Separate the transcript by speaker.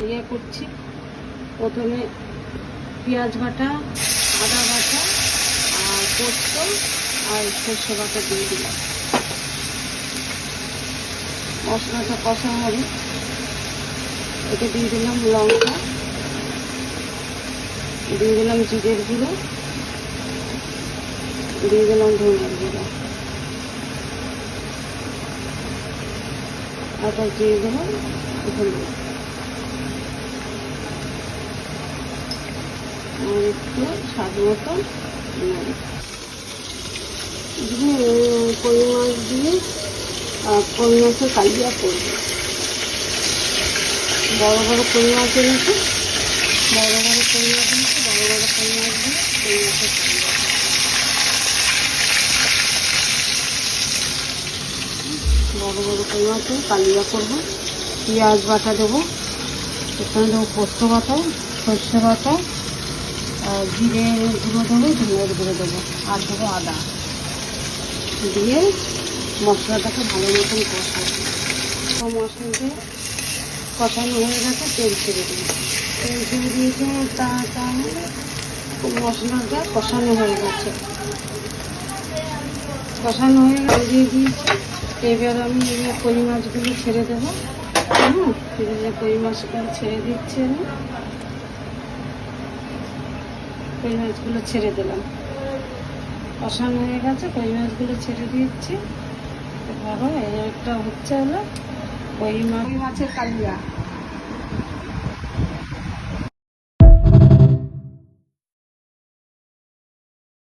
Speaker 1: কালিয়া করছি। প্রথমে পেঁয়াজ বাটা, আদা বাটা আর পোস্ত আর সর্ষে বাটা দিয়ে দিলাম। মশলাটা কষা হবে, এতে দিয়ে দিলাম লঙ্কা, দিয়ে দিলাম জিরের গুঁড়ো, দিয়ে দিলাম ধনিয়ার গুঁড়ো, আবার দিয়ে দেবো হলুদ আর একটু স্বাদ মতো কই মাছ দিয়ে কই মাছের কালিয়া করবো। বড় বড় কই মাছ এনেছি, বড় বড় কই মাছ দিয়ে কই মাছের কালিয়া, বড় বড় কই মাছের কালিয়া করবো। পেঁয়াজ বাটা দেবো, এখানে দেবো পোস্ত বাটা, সর্ষে বাটা, জিরের গুঁড়ো দেবো, ধনিয়ার গুঁড়ো দেবো আর দেবো আদা, দিয়ে মশলাটাকে ভালো মতন কষাবো। মশলাটা কষানো হয়ে গেছে, তেল ছেড়ে দিই। তেল ছেড়ে দিয়েছে, তাহলে মশলাটা কষানো হয়ে গেছে, কষানো হয়ে দিয়ে দিয়েছি। এবার আমি কই মাছগুলো ছেড়ে দেবো। কই মাছগুলো ছেড়ে দিচ্ছি, আমি কই মাছগুলো ছেড়ে দিলাম। কষানো হয়ে গেছে, কই মাছগুলো ছেড়ে দিচ্ছি। ধরো এই একটা হচ্ছে হলো কই মাছের কালিয়া।